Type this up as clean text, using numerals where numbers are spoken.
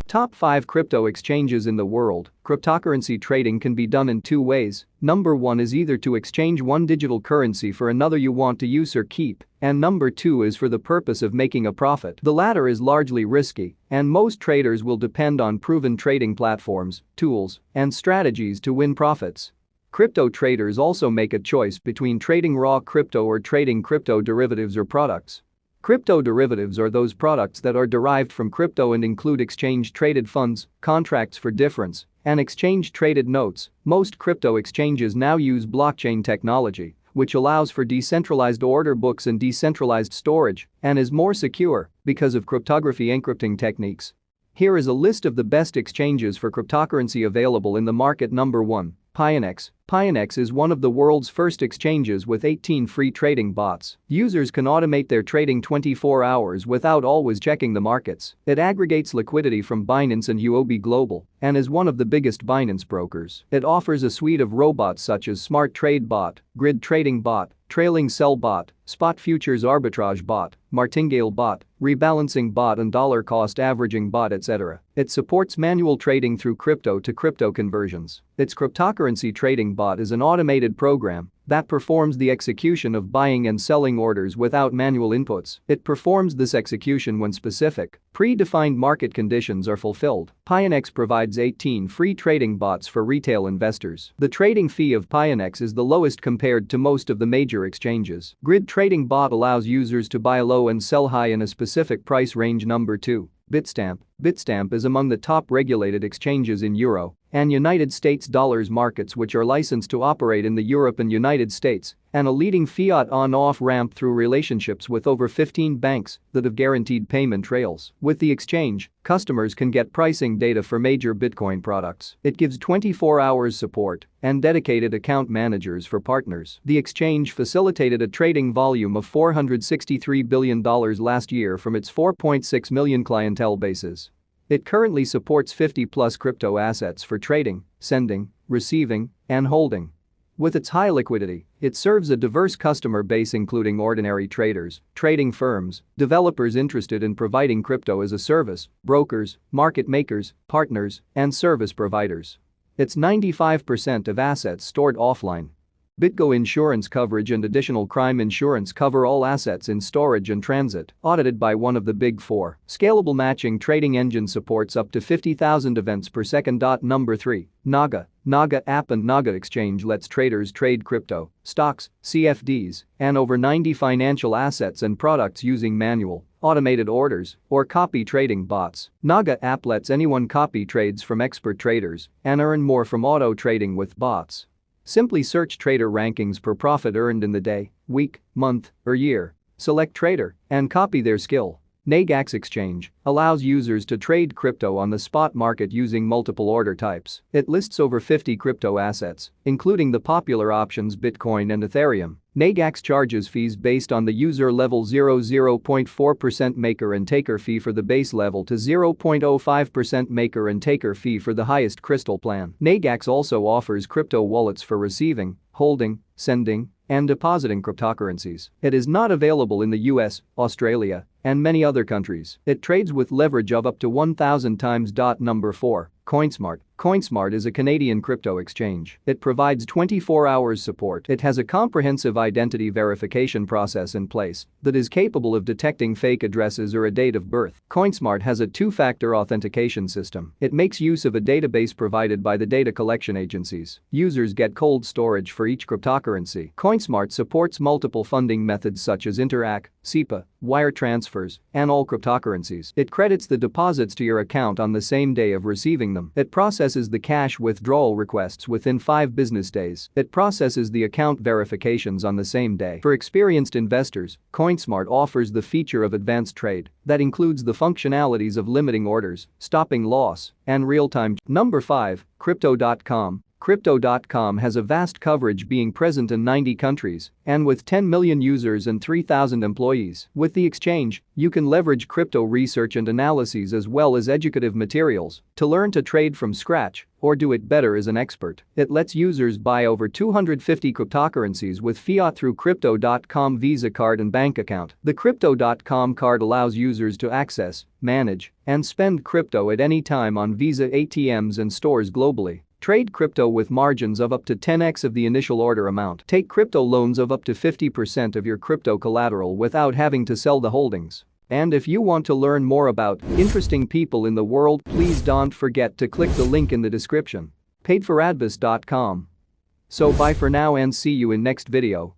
Top 5 crypto exchanges in the world. Cryptocurrency trading can be done in two ways. Number 1 is either to exchange one digital currency for another you want to use or keep, and number 2 is for the purpose of making a profit. The latter is largely risky, and most traders will depend on proven trading platforms, tools, and strategies to win profits. Crypto traders also make a choice between trading raw crypto or trading crypto derivatives or products. Crypto derivatives are those products that are derived from crypto and include exchange-traded funds, contracts for difference, and exchange-traded notes. Most crypto exchanges now use blockchain technology, which allows for decentralized order books and decentralized storage, and is more secure because of cryptography encrypting techniques. Here is a list of the best exchanges for cryptocurrency available in the market. Number 1. Pionex. Pionex is one of the world's first exchanges with 18 free trading bots. Users can automate their trading 24 hours without always checking the markets. It aggregates liquidity from Binance and UOB Global and is one of the biggest Binance brokers. It offers a suite of robots such as Smart Trade Bot, Grid Trading Bot, Trailing Sell Bot, Spot Futures Arbitrage Bot, Martingale Bot, Rebalancing Bot and Dollar Cost Averaging Bot, etc. It supports manual trading through crypto-to-crypto conversions. Its cryptocurrency trading bot is an automated program that performs the execution of buying and selling orders without manual inputs. It performs this execution when specific, predefined market conditions are fulfilled. Pionex provides 18 free trading bots for retail investors. The trading fee of Pionex is the lowest compared to most of the major exchanges. Grid Trading Bot allows users to buy low and sell high in a specific price range. Number 2. Bitstamp. Bitstamp is among the top regulated exchanges in Euro and United States dollars markets, which are licensed to operate in the Europe and United States, and a leading fiat on-off ramp through relationships with over 15 banks that have guaranteed payment rails. With the exchange, customers can get pricing data for major Bitcoin products. It gives 24 hours support and dedicated account managers for partners. The exchange facilitated a trading volume of $463 billion last year from its 4.6 million clientele bases. It currently supports 50+ crypto assets for trading, sending, receiving, and holding. With its high liquidity, it serves a diverse customer base including ordinary traders, trading firms, developers interested in providing crypto as a service, brokers, market makers, partners, and service providers. It's 95% of assets stored offline. BitGo insurance coverage and additional crime insurance cover all assets in storage and transit, audited by one of the Big Four. Scalable matching trading engine supports up to 50,000 events per second. Number 3. Naga. Naga app and Naga exchange lets traders trade crypto, stocks, CFDs, and over 90 financial assets and products using manual, automated orders, or copy trading bots. Naga app lets anyone copy trades from expert traders and earn more from auto trading with bots. Simply search trader rankings per profit earned in the day, week, month, or year. Select trader and copy their skill. Nagax exchange allows users to trade crypto on the spot market using multiple order types. It lists over 50 crypto assets, including the popular options Bitcoin and Ethereum. Nagax charges fees based on the user level 0.4% maker and taker fee for the base level to 0.05% maker and taker fee for the highest crystal plan. Nagax also offers crypto wallets for receiving, holding, sending, and depositing cryptocurrencies. It is not available in the US, Australia, and many other countries. It trades with leverage of up to 1,000 times. Number 4. Coinsmart. Coinsmart is a Canadian crypto exchange. It provides 24 hours support. It has a comprehensive identity verification process in place that is capable of detecting fake addresses or a date of birth. Coinsmart has a two-factor authentication system. It makes use of a database provided by the data collection agencies. Users get cold storage for each cryptocurrency. Coinsmart supports multiple funding methods such as Interac, SEPA, wire transfers, and all cryptocurrencies. It credits the deposits to your account on the same day of receiving them. It processes the cash withdrawal requests within 5 business days. It processes the account verifications on the same day. For experienced investors, Coinsmart offers the feature of advanced trade that includes the functionalities of limiting orders, stopping loss, and real-time. Number 5. Crypto.com. Crypto.com has a vast coverage, being present in 90 countries and with 10 million users and 3,000 employees. With the exchange, you can leverage crypto research and analyses as well as educative materials to learn to trade from scratch or do it better as an expert. It lets users buy over 250 cryptocurrencies with fiat through Crypto.com Visa card and bank account. The Crypto.com card allows users to access, manage, and spend crypto at any time on Visa ATMs and stores globally. Trade crypto with margins of up to 10x of the initial order amount. Take crypto loans of up to 50% of your crypto collateral without having to sell the holdings. And if you want to learn more about interesting people in the world, please don't forget to click the link in the description. Paidforadvice.com. So bye for now and see you in next video.